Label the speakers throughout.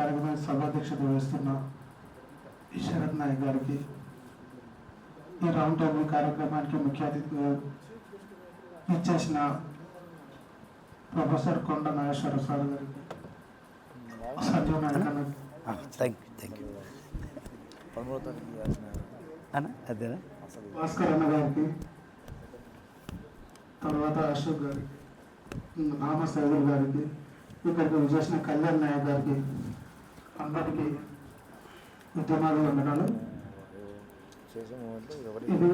Speaker 1: కార్యక్రమానికి సభాధ్యక్షత వహిస్తున్న శరత్ నాయక్ గారికి, ఈ రౌండ్ టేబుల్ కార్యక్రమానికి ముఖ్య అతిథిగా ఇచ్చేసిన ప్రొఫెసర్ కొండ నాగేశ్వర సార్ గారికి, సంజీవ్ నాయక్ అన్న, భాస్కర్ అన్న గారికి, తర్వాత అశోక్ గారికి, నామ సైదుల్ గారికి, ఇక్కడికి విచేసిన కళ్యాణ్ నాయక్ గారికి, అందరికీ ఉద్యమాలు వందనాలు. ఇది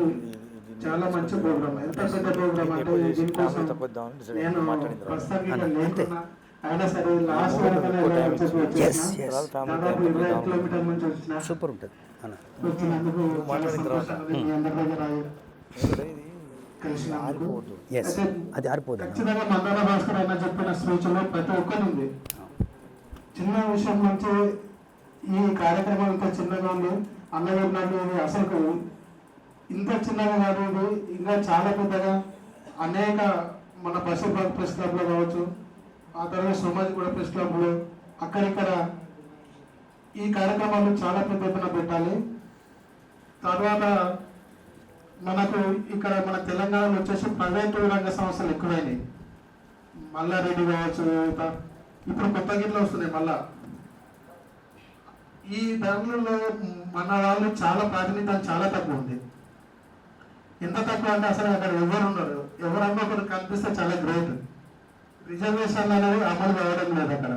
Speaker 1: చాలా మంచి ప్రోగ్రామ్. ఎంత పెద్ద ప్రోగ్రామ్ అంటే దీనికోసం నేను ప్రస్తుతానికి లేకున్నా అయినా సరే లాస్ట్ వరకు దాదాపు 20 కిలోమీటర్ల నుంచి వచ్చిన
Speaker 2: సూపర్ ఉంటుంది
Speaker 1: వచ్చినందుకు చాలా సంతోషంగా మీ అందరి దగ్గర కలిసినందుకు. ఖచ్చితంగా మందాన భాస్కర్ అన్న చెప్పిన స్పీచ్లో ప్రతి ఒక్కరు ఉంది. చిన్న విషయం నుంచి ఈ కార్యక్రమం ఇంత చిన్నగా ఉంది. అన్న చెప్పినట్టు ఇది అసలు ఇంత చిన్నగా కాదు, ఇది ఇంకా చాలా పెద్దగా అనేక మన బషీర్బాగ్ ప్రెస్ క్లబ్లో కావచ్చు, ఆ తర్వాత సోమాజి కూడా ప్రెస్ క్లబ్లో అక్కడిక్కడ ఈ కార్యక్రమాలు చాలా పెద్ద ఎత్తున పెట్టాలి. తర్వాత మనకు ఇక్కడ మన తెలంగాణలో వచ్చేసి ప్రైవేటు రంగ సంస్థలు ఎక్కువైనాయి. మల్లారెడ్డి కావచ్చు, ఇప్పుడు కొత్త గిట్లు వస్తున్నాయి. మళ్ళా ఈ దానిలో మన వాళ్ళు చాలా ప్రాతినిధ్యం చాలా తక్కువ ఉంది. ఎంత తక్కువ అంటే అసలు అక్కడ ఎవరు ఉన్నారు, ఎవరన్నా ఒకరు కనిపిస్తే చాలా గ్రేట్. రిజర్వేషన్లు అనేవి అమలు కావడం లేదు అక్కడ.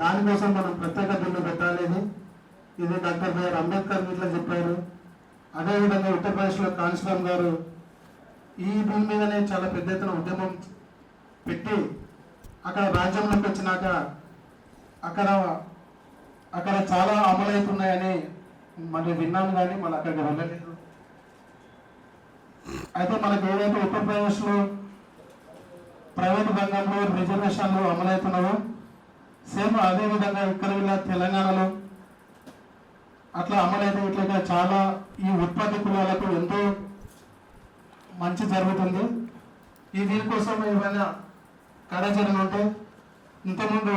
Speaker 1: దానికోసం మనం ప్రత్యేక బిల్లు పెట్టాలి. ఇది డాక్టర్ బిఆర్ అంబేద్కర్ ఇట్లా చెప్పారు. అదేవిధంగా ఉత్తరప్రదేశ్లో కాన్స్రామ్ గారు ఈ భూమి మీదనే చాలా పెద్ద ఎత్తున ఉద్యమం పెట్టి అక్కడ రాజ్యంలోకి వచ్చినాక అక్కడ చాలా అమలవుతున్నాయని మళ్ళీ విన్నాను, కానీ మళ్ళీ అక్కడికి వెళ్ళలేదు. అయితే మనకు ఏదైతే ఉత్తరప్రదేశ్లో ప్రైవేట్ రంగంలో రిజర్వేషన్లు అమలవుతున్నావో సేమ్ అదేవిధంగా ఇక్కడ తెలంగాణలో అట్లా అమలైతే ఇట్లా చాలా ఈ ఉత్పత్తి కులాలకు ఎంతో మంచి జరుగుతుంది. ఈ దీనికోసం ఏమైనా కార్యాచరణ ఉంటే ఇంతకుముందు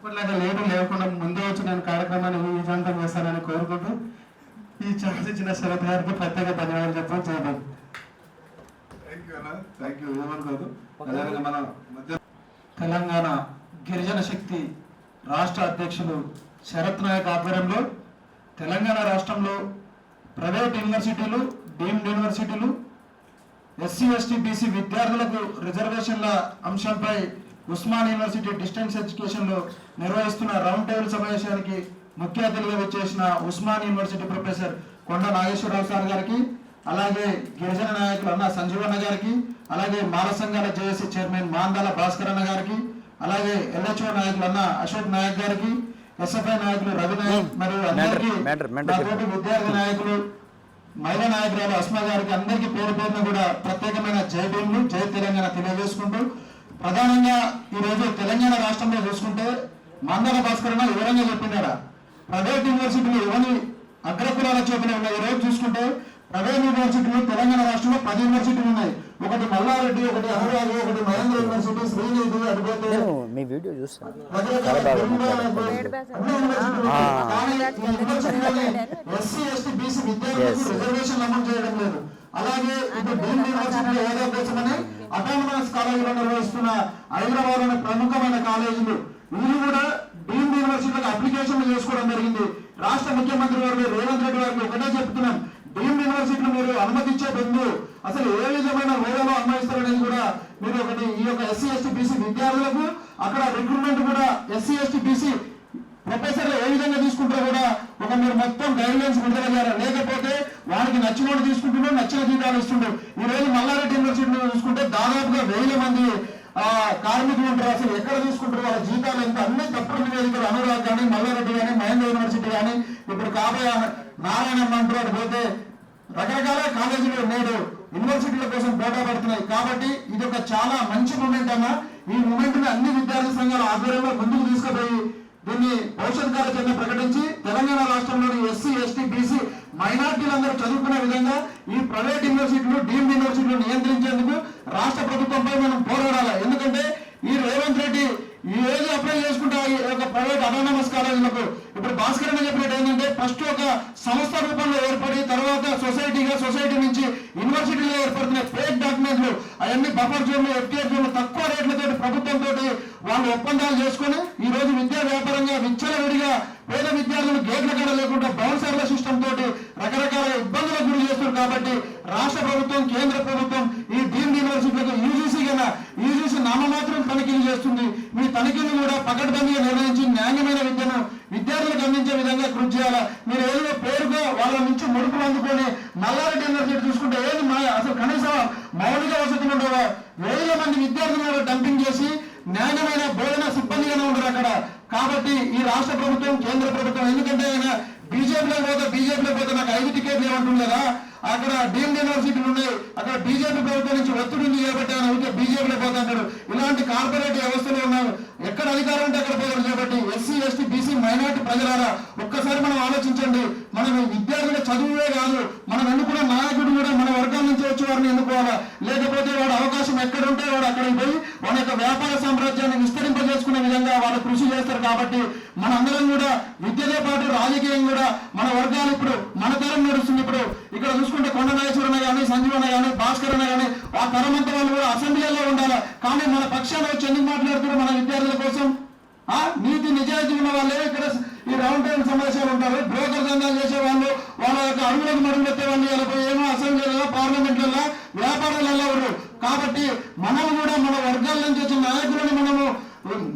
Speaker 1: ఇప్పటిలాగా లేటు లేకుండా ముందే వచ్చి నేను కార్యక్రమాన్ని విజయవంతం చేస్తానని కోరుకుంటూ ఈ ఛాన్స్ ఇచ్చిన శరత్ గారికి ప్రత్యేక ధన్యవాదాలు చెప్పడం చేయడం. Thank you. ఏమనుకోదు. తెలంగాణ గిరిజన శక్తి రాష్ట్ర అధ్యక్షులు శరత్ నాయక్ ఆధ్వర్యంలో తెలంగాణ రాష్ట్రంలో ప్రైవేట్ యూనివర్సిటీలు, డీమ్డ్ యూనివర్సిటీలు, ఎస్సీ ఎస్టీ బీసీ విద్యార్థులకు రిజర్వేషన్ల అంశంపై ఉస్మాన్ యూనివర్సిటీ డిస్టెన్స్ ఎడ్యుకేషన్లో నిర్వహిస్తున్న రౌండ్ టేబుల్ సమావేశానికి ముఖ్య అతిథిగా వచ్చేసిన ఉస్మాన్ యూనివర్సిటీ ప్రొఫెసర్ కొండ నాగేశ్వరరావు సార్ గారికి, అలాగే గిరిజన నాయకులు అన్న సంజీవన్న గారికి, అలాగే మాల సంఘాల జేఏసీ చైర్మన్ మాందాల భాస్కర్ అన్న గారికి, అలాగే ఎల్హెచ్ఓ నాయకులు అన్న అశోక్ నాయక్ గారికి, ఎస్ఎఫ్ఐ నాయకులు రవి నాయక్ మరియు అందరికీ, విద్యార్థి నాయకులు మహిళా నాయకురాలు అస్మా గారికి అందరికీ పేరు పేరున కూడా ప్రత్యేకమైన జై భీములు, జై తెలంగాణ తెలియజేసుకుంటూ, ప్రధానంగా ఈరోజు తెలంగాణ రాష్ట్రంలో చూసుకుంటే మందాల భాస్కర్ అన్న వివరంగా చెప్పిందా ప్రైవేట్ యూనివర్సిటీలు ఎవరి అగ్రకులాల చేపలు ఉన్నాయి. ఈరోజు చూసుకుంటే ప్రైవేట్ యూనివర్సిటీలు తెలంగాణ రాష్ట్రంలో 10 యూనివర్సిటీలు ఉన్నాయి. ఒకటి మల్లారెడ్డి, ఒకటి అనురాగ్, ఒకటి మహేంద్ర యూనివర్సిటీ, శ్రీనిధి, అడిపోతే
Speaker 2: మీ వీడియో చూస్తాను.
Speaker 1: ఎస్సీ ఎస్టీ బీసీ విద్యార్థులకు రిజర్వేషన్ అమలు చేయడం లేదు. అలాగే ఇప్పుడు డీమ్డ్ యూనివర్సిటీలో ఏదో కోసమని అటానమస్ కాలేజీలో నిర్వహిస్తున్న హైదరాబాద్ లోని ప్రముఖమైన కాలేజీలు వీళ్ళు కూడా డీమ్డ్ యూనివర్సిటీలకు అప్లికేషన్లు చేసుకోవడం జరిగింది. రాష్ట్ర ముఖ్యమంత్రి గారు రేవంత్ రెడ్డి గారికి ఒకటే చెప్తున్నాం, డీమ్డ్ యూనివర్సిటీలు మీరు అనుమతించే బిందు అసలు ఏ విధమైన హోదాలో అనుమతిస్తారనేది కూడా మీరు ఒకటి ఈ యొక్క ఎస్సీ ఎస్టీ బీసీ విద్యార్థులకు అక్కడ రిక్రూట్మెంట్ కూడా ఎస్సీ ఎస్టీ బీసీ ప్రొఫెసర్లు ఏ విధంగా తీసుకుంటారో కూడా ఒక మీరు మొత్తం గైడ్ లైన్స్ విడుదల చేయాలి. లేకపోతే వారికి నచ్చిన తీసుకుంటున్నారు, నచ్చిన జీతాలు ఇస్తుంటారు. ఈ రోజు మల్లారెడ్డి యూనివర్సిటీలో చూసుకుంటే దాదాపుగా 1000 మంది కార్మికులు ఉంటారు. అసలు ఎక్కడ తీసుకుంటారు, వాళ్ళ జీతాలు ఎంత, అన్ని తప్పుడు నివేదికలు అనురాగ్ కానీ, మల్లారెడ్డి కానీ, మహేంద్ర యూనివర్సిటీ కానీ, ఇప్పుడు కాబోయే నారాయణ అంటారు పోతే రకరకాల కాలేజీలు నేడు యూనివర్సిటీల కోసం పోటా పడుతున్నాయి. కాబట్టి ఇది ఒక చాలా మంచి మూమెంట్ అన్న. ఈ మూమెంట్ ని అన్ని విద్యార్థి సంఘాల ఆధ్వర్యంలో ముందుకు తీసుకుపోయి దీన్ని భవిష్యత్ కార్యాచరణ ప్రకటించి తెలంగాణ రాష్ట్రంలోని ఎస్సీ ఎస్టీ బీసీ మైనార్టీలందరూ చదువుకునే విధంగా ఈ ప్రైవేట్ యూనివర్సిటీలు, డీమ్డ్ యూనివర్సిటీలు నియంత్రించేందుకు రాష్ట్ర ప్రభుత్వంపై మనం పోరాడాలి. ఎందుకంటే ఈ రేవంత్ రెడ్డి ఈ ఏజ్ అప్లై చేసుకుంటే ఈ యొక్క ప్రైవేట్ అటానమస్ కాలేజీలకు ఇప్పుడు భాస్కర్ అని చెప్పినట్టు ఏంటంటే ఫస్ట్ ఒక సంస్థ రూపంలో ఏర్పడి తర్వాత సొసైటీ నుంచి యూనివర్సిటీలో ఏర్పడుతున్న ఫేక్ డాక్యుమెంట్లు అవన్నీ బఫర్ జోన్లు ఎఫ్టీఆర్ జోన్లు తక్కువ రేట్లతో ప్రభుత్వంతో వాళ్ళు ఒప్పందాలు చేసుకుని ఈ రోజు విద్యా వ్యాపారంగా విచ్చలవిడిగా పేద విద్యార్థులు గేట్ల కాడ లేకుండా బౌన్సర్ల సిస్టమ్ తోటి రకరకాల ఇబ్బందులకు గురి చేస్తున్నారు. కాబట్టి రాష్ట్ర ప్రభుత్వం కేంద్ర ప్రభుత్వం ఈ డీమ్డ్ యూనివర్సిటీలకు యూజీసీ నామమాత్రం తనిఖీలు చేస్తుంది. మీ తనిఖీలు కూడా పకడ్బందీగా నిర్ణయించి నాణ్యమైన విద్యను విద్యార్థులకు అందించే విధంగా కృషి చేయాలి. మీరు ఏదో పేరుగా వాళ్ళ నుంచి ముడుపులు అందుకొని నల్లారెడ్డి యూనివర్సిటీ చూసుకుంటే ఏది అసలు కనీసం మౌలిక వసతులు ఉండవు. వేల మంది విద్యార్థులను డంపింగ్ చేసి నాణ్యమైన బోధన సిబ్బందిగానే ఉండరు అక్కడ. కాబట్టి ఈ రాష్ట్ర ప్రభుత్వం కేంద్ర ప్రభుత్వం ఎందుకంటే ఆయన బీజేపీలో పోతే నాకు 5 టికెట్లు ఏమంటుంది కదా, అక్కడ డీమ్డ్ యూనివర్సిటీలు ఉన్నాయి, అక్కడ బీజేపీ ప్రభుత్వం నుంచి ఒత్తిడి ఉంది కాబట్టి ఆయన ఊరికే బీజేపీలో పోతాడు. ఇలాంటి కార్పొరేట్ వ్యవస్థలు ఉన్నాయి, ఎక్కడ అధికారం ఉంటే అక్కడ పోతారు. కాబట్టి ఎస్సీ ఎస్టీ బీసీ మైనార్టీ ప్రజలారా ఒక్కసారి మనం ఆలోచించండి. మనం విద్యార్థుల చదువులే కాదు, మనం ఎన్నుకున్న నాయకుడు కూడా మన వర్గాల నుంచి వచ్చే వారిని ఎన్నుకోవాలా. లేకపోతే వాడు అవకాశం ఎక్కడ ఉంటే వాడు అక్కడికి పోయి వాళ్ళ యొక్క వ్యాపార సామ్రాజ్యాన్ని విస్తరింపజేసుకునే విధంగా వాళ్ళు కృషి చేస్తారు. కాబట్టి మనందరం కూడా విద్యతో పాటు రాజకీయం కూడా మన వర్గాలు ఇప్పుడు మన తరం నడుస్తుంది. ఇప్పుడు ఇక్కడ చూసుకుంటే కొండ నాగేశ్వరన్న కానీ సంజీవన్న కానీ భాస్కర్ అన్న కానీ ఆ తరమంతా వాళ్ళు కూడా అసెంబ్లీలో ఉండాలి. కానీ మన పక్షాన వచ్చి ఎందుకు మాట్లాడుతున్నారు మన విద్యార్థుల కోసం? నీతి నిజాయితీ ఉన్న వాళ్ళే ఇక్కడ ఈ రౌండ్ టేబుల్ సమావేశాలు ఉంటారు. బ్రోకర్ దందాలు చేసే వాళ్ళు వాళ్ళ యొక్క అడుగులకు మడుగులెత్తే వాళ్ళు ఇలా ఏమో అసెంబ్లీలో పార్లమెంట్లలో వ్యాపారాలలో ఉన్నారు. కాబట్టి మనం కూడా మన వర్గాల నుంచి వచ్చిన నాయకులను మనము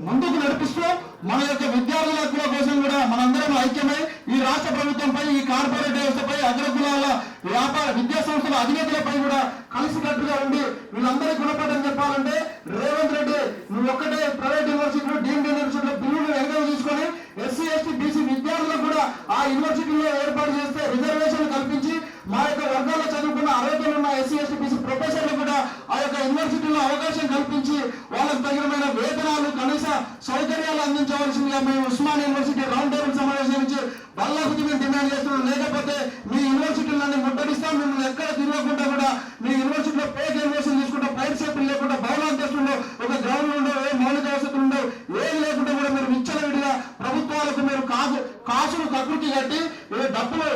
Speaker 1: ముందుకు నడిపిస్తూ మన యొక్క విద్యార్థుల హక్కుల కోసం కూడా మనందరం ఐక్యమై ఈ రాష్ట్ర ప్రభుత్వంపై ఈ కార్పొరేట్ వ్యవస్థపై అగ్రకులాల వ్యాపార విద్యా సంస్థల అధినేతలపై కూడా కలిసికట్టుగా ఉండి వీళ్ళందరికీ గుణపాఠం చెప్పాలంటే రేవంత్ రెడ్డి నువ్వు ఒక్కటే ప్రైవేట్ యూనివర్సిటీలు డీమ్డ్ యూనివర్సిటీలో బిల్లులు ఎగదవ తీసుకొని ఎస్సీ ఎస్టీ బీసీ విద్యార్థులకు కూడా ఆ యూనివర్సిటీలో ఏర్పాటు చేస్తే రిజర్వేషన్ కల్పించి మా యొక్క వర్గాల్లో చదువుకున్న 60 ఉన్న ఎస్సీ ఎస్టీ బీసీ ప్రొఫెసర్లు కూడా ఆ యొక్క యూనివర్సిటీలో అవకాశం కల్పించి వాళ్ళకు తగిన వేతనాలు కనీస సౌకర్యాలు అందించవలసిందిగా మేము ఉస్మాన్ యూనివర్సిటీ రౌండ్ టేబుల్ సమావేశం నుంచి బల్లాకుతి మేము డిమాండ్ చేస్తున్నాం. లేకపోతే మీ యూనివర్సిటీలన్నీ ముట్టడిస్తాం, మిమ్మల్ని ఎక్కడ తిరగకుండా కూడా మీ యూనివర్సిటీలో పేక్ యూనివర్సిటీ తీసుకుంటా ప్రైవేట్ సేఫ్టీ లేకుండా భవనాంతస్తులు ఒక గ్రౌండ్ ఉండవు, ఏ మౌలిక వసతులు ఉండవు, ఏది లేకుండా కూడా మీరు విచ్చలవిడిగా ప్రభుత్వాలకు మీరు కాసులు కకృతి కట్టి డబ్బులు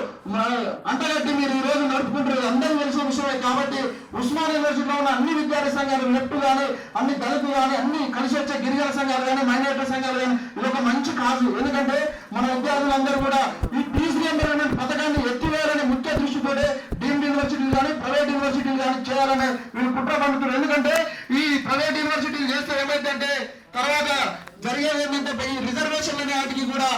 Speaker 1: అంటగట్టి మీరు ఈ రోజు నడుపుకుంటారు. అందరూ తెలిసిన విషయమే. కాబట్టి ఉస్మాన్ యూనివర్సిటీలో ఉన్న అన్ని విద్యార్థి సంఘాలు లెఫ్ట్ కానీ అన్ని దళితులు కానీ అన్ని కలిసి వచ్చే గిరిజన సంఘాలు కానీ మైనారిటీ సంఘాలు కానీ ఇది ఒక మంచి కాజు. ఎందుకంటే మన విద్యార్థులందరూ కూడా ఈ ఫీజు రియంబర్స్మెంట్ పథకాన్ని ఎత్తివేయాలని ముఖ్య దృష్టితోనే డీమ్డ్ యూనివర్సిటీలు కానీ ప్రైవేట్ యూనివర్సిటీలు కానీ చేయాలని వీళ్ళు కుట్ర పండుతున్నారు. ఎందుకంటే ఈ ప్రైవేట్ యూనివర్సిటీలు చేస్తే ఏమైందంటే తర్వాత జరిగేది ఏంటంటే ఈ రిజర్వేషన్లు అనే వాటికి కూడా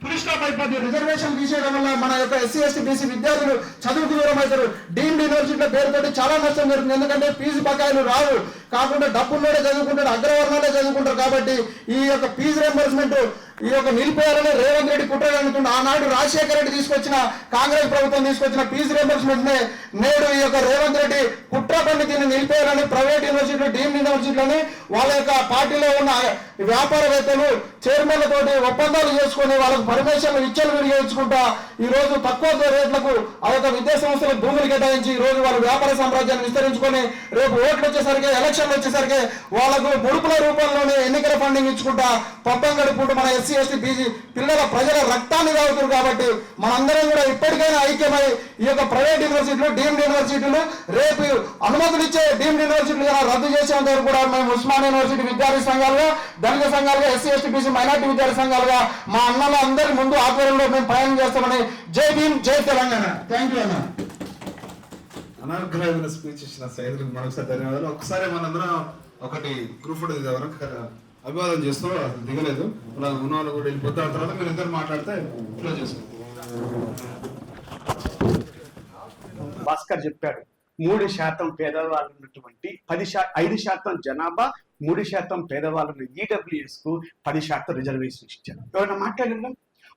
Speaker 1: ఫుల్ స్టాప్ అయిపోతుంది. రిజర్వేషన్ తీసేయడం వల్ల మన యొక్క ఎస్సీ ఎస్టీ బీసీ విద్యార్థులు చదువుకు దూరం అవుతారు. డీమ్డ్ యూనివర్సిటీల పేరుతోటి చాలా నష్టం జరుగుతుంది. ఎందుకంటే ఫీజు బకాయిలు రావు, కాకుండా డబ్బుల్లోనే చదువుకుంటారు, అగ్రవర్ణాలే చదువుకుంటారు. కాబట్టి ఈ యొక్క ఫీజు రియంబర్స్మెంట్ ఈ యొక్క నిలిపేయాలని రేవంత్ రెడ్డి కుట్ర అనుకుంటే ఆనాడు రాజశేఖర రెడ్డి తీసుకొచ్చిన కాంగ్రెస్ ప్రభుత్వం తీసుకొచ్చిన ఫీజు రియంబర్స్మెంట్ నే నేడు ఈ యొక్క రేవంత్ రెడ్డి కుట్ర పని దీన్ని నిలిపేయాలని ప్రైవేట్ యూనివర్సిటీలు డీమ్డ్ యూనివర్సిటీలని వాళ్ళ యొక్క పార్టీలో ఉన్న వ్యాపారవేత్తలు చైర్మన్లతోటి ఒప్పందాలు చేసుకుని వాళ్ళకు పర్మిషన్లు ఇచ్చలు వినియోగించుకుంటా ఈ రోజు తక్కువ రేట్లకు ఆ యొక్క విద్యా సంస్థలకు భూములు కేటాయించి ఈ రోజు వాళ్ళ వ్యాపార సామ్రాజ్యాన్ని విస్తరించుకొని రేపు ఓట్లు వచ్చేసరికి ఎలక్షన్లు వచ్చేసరికి వాళ్ళకు ముడుపుల రూపంలోనే ఎన్నికల ఫండింగ్ ఇచ్చుకుంటా పబ్బం గడుపుకుంటూ మన ఎస్సీ ఎస్టీ బీసీ పిల్లల ప్రజల రక్తాన్ని తాగుతారు. కాబట్టి మనందరం కూడా ఇప్పటికైనా ఐక్యమై ఈ యొక్క ప్రైవేట్ యూనివర్సిటీలు డీమ్డ్ యూనివర్సిటీలు రేపు అనుమతులు ఇచ్చే డీమ్డ్ యూనివర్సిటీలు రద్దు చేసేంత వరకు కూడా మేము ఉస్మాన్ యూనివర్సిటీ విద్యార్థి సంఘాలుగా దళిత సంఘాలుగా ఎస్సీ ఎస్టీ బీసీ మైనార్టీ విద్యార్థి సంఘాలుగా మా అన్నల అందరి ముందు ఆధ్వర్యంలో మేము ప్రయాణం చేస్తామని జై భీమ్ జై తెలంగాణ. థ్యాంక్ యూ అన్న.
Speaker 2: అనర్ఘమైన స్పీచ్ ఇచ్చిన సైనికులకు మరొకసారి ధన్యవాదాలు. ఒకసారి మనందరం ఒకటి గ్రూప్ ఫోటో అభివాదం చేస్తూ దిగలేదు అలా ఉన్న వాళ్ళు కూడా వెళ్ళిపోతారు. తర్వాత మీరు ఇద్దరు మాట్లాడితే క్లోజ్ చేసుకుంటాం.
Speaker 3: భాస్కర్ చెప్పాడు 3% పేదవాళ్ళు ఉన్నటువంటి 5% జనాభా 3% పేదవాళ్ళని ఈడబ్ల్యూఎస్ కు 10% రిజర్వేషన్ ఇచ్చారు. ఎవరైనా మాట్లాడిందా?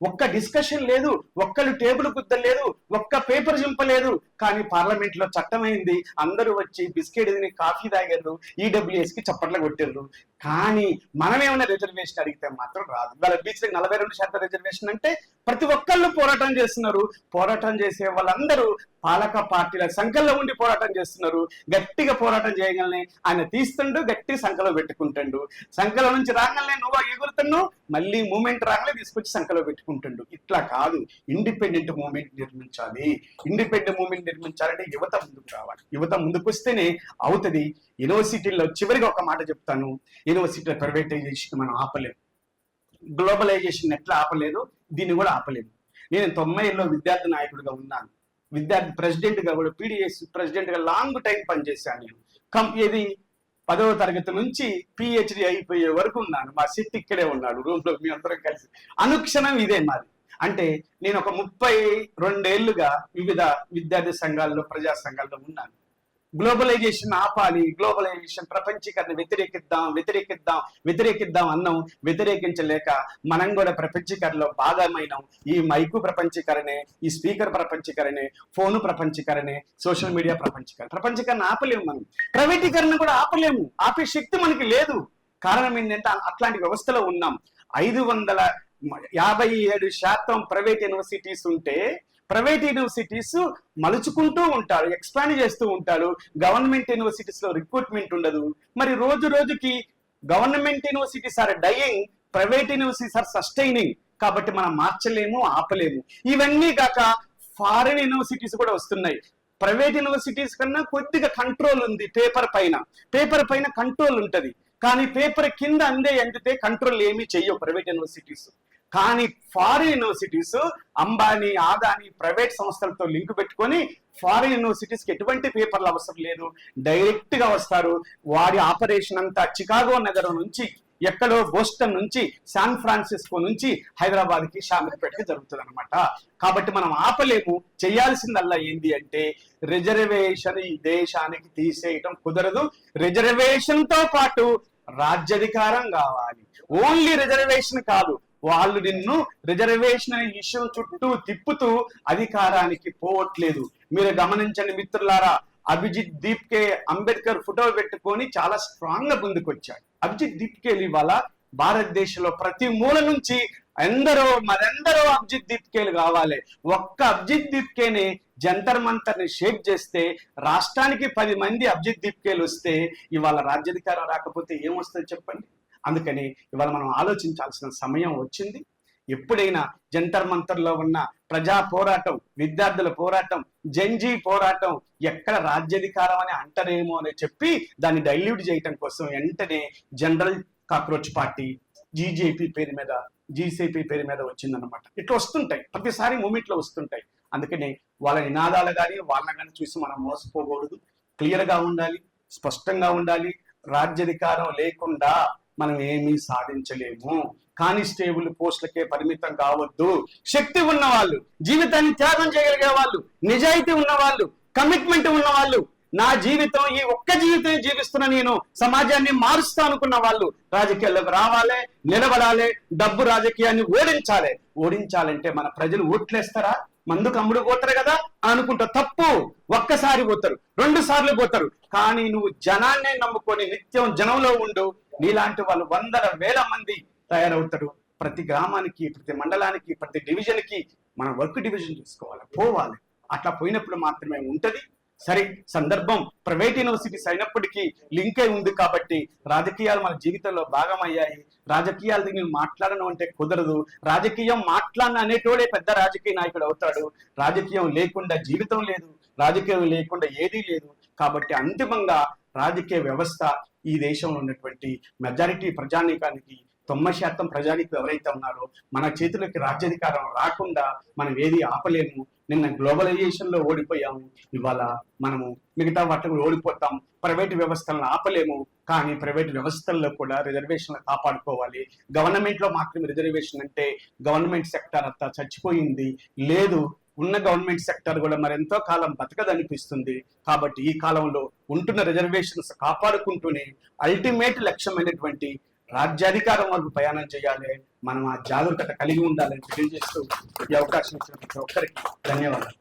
Speaker 3: ఒక్క డిస్కషన్ లేదు, ఒక్కరు టేబుల్ గుద్దలేదు, ఒక్క పేపర్ చింపలేదు. కానీ పార్లమెంట్ లో చట్టమైంది, అందరూ వచ్చి బిస్కెట్ తిని కాఫీ తాగారు, ఈడబ్ల్యూఎస్ కి చప్పట్లు కొట్టారు. కానీ మనమేమైనా రిజర్వేషన్ అడిగితే మాత్రం రాదు. ఇవాళ బీసీలకు 42% రిజర్వేషన్ అంటే ప్రతి ఒక్కళ్ళు పోరాటం చేస్తున్నారు. పోరాటం చేసే వాళ్ళందరూ పాలక పార్టీల సంఖ్యలో ఉండి పోరాటం చేస్తున్నారు. గట్టిగా పోరాటం చేయగలనే ఆయన తీస్తుండు, గట్టి సంఖ్యలో పెట్టుకుంటుండు. సంఖ్యలో నుంచి రాగలనే నువ్వు ఎగురుతున్నావు, మళ్ళీ మూమెంట్ రాగలే తీసుకొచ్చి సంఖ్యలో పెట్టుకుంటుండు. ఇట్లా కాదు, ఇండిపెండెంట్ మూమెంట్ నిర్మించాలి. ఇండిపెండెంట్ మూమెంట్ నిర్మించాలంటే యువత ముందుకు రావాలి. యువత ముందుకు వస్తేనే అవుతుంది. యూనివర్సిటీల్లో చివరిగా ఒక మాట చెప్తాను, యూనివర్సిటీల ప్రైవేటైజేషన్ మనం ఆపలేము. గ్లోబలైజేషన్ ఎట్లా ఆపలేదు, దీన్ని కూడా ఆపలేదు. నేను 90లో విద్యార్థి నాయకుడిగా ఉన్నాను. విద్యార్థి ప్రెసిడెంట్ గా కూడా, పీడిఎస్ ప్రెసిడెంట్ గా లాంగ్ టైం పనిచేశాను నేను. ఇది 10వ తరగతి నుంచి పిహెచ్డి అయిపోయే వరకు ఉన్నాను. మా సిట్ ఇక్కడే ఉన్నాడు రూమ్ లో, మీ అందరం కలిసి అనుక్షణం ఇదే మాది. అంటే నేను ఒక 32 ఏళ్లుగా వివిధ విద్యార్థి సంఘాల్లో, ప్రజా సంఘాల్లో ఉన్నాను. గ్లోబలైజేషన్ ఆపాలి, గ్లోబలైజేషన్ ప్రపంచీకరణ వ్యతిరేకిద్దాం అన్నాం. వ్యతిరేకించలేక మనం కూడా ప్రపంచీకరణలో భాగమైనాం. ఈ మైకు ప్రపంచీకరణే, ఈ స్పీకర్ ప్రపంచీకరణే, ఫోను ప్రపంచీకరణే, సోషల్ మీడియా ప్రపంచీకరణ ఆపలేము. మనం ప్రైవేటీకరణ కూడా ఆపలేము. ఆపే శక్తి మనకి లేదు. కారణం ఏంటంటే అట్లాంటి వ్యవస్థలో ఉన్నాం. 557% ప్రైవేట్ యూనివర్సిటీస్ ఉంటే ప్రైవేట్ యూనివర్సిటీస్ మలుచుకుంటూ ఉంటారు, ఎక్స్పాండ్ చేస్తూ ఉంటారు. గవర్నమెంట్ యూనివర్సిటీస్ లో రిక్రూట్మెంట్ ఉండదు. మరి రోజు రోజుకి government universities are dying, private universities are sustaining. కాబట్టి మనం మార్చలేము, ఆపలేము. ఇవన్నీ కాక ఫారిన్ యూనివర్సిటీస్ కూడా వస్తున్నాయి. ప్రైవేట్ యూనివర్సిటీస్ కన్నా కొద్దిగా కంట్రోల్ ఉంది పేపర్ పైన కంట్రోల్ ఉంటది. కానీ పేపర్ కింద అందితే కంట్రోల్ ఏమీ చెయ్యవు ప్రైవేట్ యూనివర్సిటీస్. కానీ foreign universities Ambani, Adani private సంస్థలతో లింక్ పెట్టుకొని ఫారిన్ యూనివర్సిటీస్కి ఎటువంటి పేపర్లు అవసరం లేదు, డైరెక్ట్ గా వస్తారు. వాడి ఆపరేషన్ అంతా చికాగో నగరం నుంచి, ఎక్కడో బోస్టన్ నుంచి, శాన్ ఫ్రాన్సిస్కో నుంచి హైదరాబాద్కి, షామీర్పేటకి జరుగుతుంది అనమాట. కాబట్టి మనం ఆపలేము. చేయాల్సిందల్లా ఏంది అంటే రిజర్వేషన్ ఈ దేశానికి తీసేయటం కుదరదు. రిజర్వేషన్ తో పాటు రాజ్యాధికారం కావాలి. ఓన్లీ రిజర్వేషన్ కాదు, వాళ్ళు నిన్ను రిజర్వేషన్ అనే విషయం చుట్టూ తిప్పుతూ అధికారానికి పోవట్లేదు. మీరు గమనించండి మిత్రులారా, అభిజిత్ దీప్కే అంబేద్కర్ ఫోటో పెట్టుకొని చాలా స్ట్రాంగ్ గా ముందుకొచ్చాడు. అభిజిత్ దీప్కేలు ఇవాళ భారతదేశంలో ప్రతి మూల నుంచి మరెందరో అభిజిత్ దీప్కేలు కావాలి. ఒక్క అభిజిత్ దీప్కేని జంతర్ మంతర్ ని షేక్ చేస్తే రాష్ట్రానికి 10 మంది అభిజిత్ దీప్కేలు వస్తే ఇవాళ రాజ్యాధికారం రాకపోతే ఏమొస్తుంది చెప్పండి. అందుకని ఇవాళ మనం ఆలోచించాల్సిన సమయం వచ్చింది. ఎప్పుడైనా జంతర్ మంతర్లో ఉన్న ప్రజా పోరాటం, విద్యార్థుల పోరాటం, జంజీ పోరాటం ఎక్కడ రాజ్యాధికారం అని అంటారేమో అని చెప్పి దాన్ని డైల్యూట్ చేయటం కోసం వెంటనే జనరల్ కాక్రోచ్ పార్టీ జీజేపీ పేరు మీద వచ్చిందనమాట. ఇట్లా వస్తుంటాయి, ప్రతిసారి మూమెంట్ లో వస్తుంటాయి. అందుకని వాళ్ళ నినాదాలు కానీ వాళ్ళని కానీ చూసి మనం మోసపోకూడదు. క్లియర్ గా ఉండాలి, స్పష్టంగా ఉండాలి. రాజ్యాధికారం లేకుండా మనం ఏమీ సాధించలేము. కానిస్టేబుల్ పోస్టులకే పరిమితం కావద్దు. శక్తి ఉన్న వాళ్ళు, జీవితాన్ని త్యాగం చేయగలిగే వాళ్ళు, నిజాయితీ ఉన్న వాళ్ళు, కమిట్మెంట్ ఉన్న వాళ్ళు, నా జీవితం ఈ ఒక్క జీవితం జీవిస్తున్న నేను సమాజాన్ని మారుస్తా అనుకున్న వాళ్ళు రాజకీయాల్లోకి రావాలి, నిలబడాలి, డబ్బు రాజకీయాన్ని ఓడించాలంటే మన ప్రజలు ఓట్లేస్తారా? మందుకు అమ్ముడు పోతారు కదా అనుకుంటా. తప్పు. ఒక్కసారి పోతారు, 2 సార్లు పోతారు. కానీ నువ్వు జనాన్నే నమ్ముకొని నిత్యం జనంలో ఉండు. నీలాంటి వాళ్ళు 100,000 మంది తయారవుతారు. ప్రతి గ్రామానికి, ప్రతి మండలానికి, ప్రతి డివిజన్ కి మనం వర్క్ డివిజన్ చేసుకోవాలి, పోవాలి. అట్లా పోయినప్పుడు మాత్రమే ఉంటది. సరే, సందర్భం ప్రైవేట్ యూనివర్సిటీస్ అయినప్పటికీ లింక్ అయి ఉంది కాబట్టి రాజకీయాలు మన జీవితంలో భాగమయ్యాయి. రాజకీయాలు నేను మాట్లాడను అంటే కుదరదు. రాజకీయం మాట్లాడను అనేటోడే పెద్ద రాజకీయ నాయకుడు అవుతాడు. రాజకీయం లేకుండా జీవితం లేదు, రాజకీయం లేకుండా ఏదీ లేదు. కాబట్టి అంతిమంగా రాజకీయ వ్యవస్థ ఈ దేశంలో ఉన్నటువంటి మెజారిటీ ప్రజానీకానికి 90% ప్రజానీకులు ఎవరైతే ఉన్నారో మన చేతులకి రాజ్యాధికారం రాకుండా మనం ఏది ఆపలేము. నిన్న గ్లోబలైజేషన్ లో ఓడిపోయాము, ఇవాళ మనము మిగతా వాటిలో ఓడిపోతాం. ప్రైవేట్ వ్యవస్థలను ఆపలేము, కానీ ప్రైవేట్ వ్యవస్థల్లో కూడా రిజర్వేషన్లు కాపాడుకోవాలి. గవర్నమెంట్ లో మాత్రమే రిజర్వేషన్ అంటే గవర్నమెంట్ సెక్టార్ అంతా చచ్చిపోయింది. లేదు, ఉన్న గవర్నమెంట్ సెక్టర్ కూడా మరెంతో కాలం బతకదనిపిస్తుంది. కాబట్టి ఈ కాలంలో ఉంటున్న రిజర్వేషన్స్ కాపాడుకుంటూనే అల్టిమేట్ లక్ష్యమైనటువంటి రాజ్యాధికారం వరకు ప్రయాణం చేయాలి. మనం ఆ జాగ్రత్త కలిగి ఉండాలని తెలియజేస్తూ ఈ అవకాశం ఇచ్చిన ప్రతి ఒక్కరికి ధన్యవాదాలు.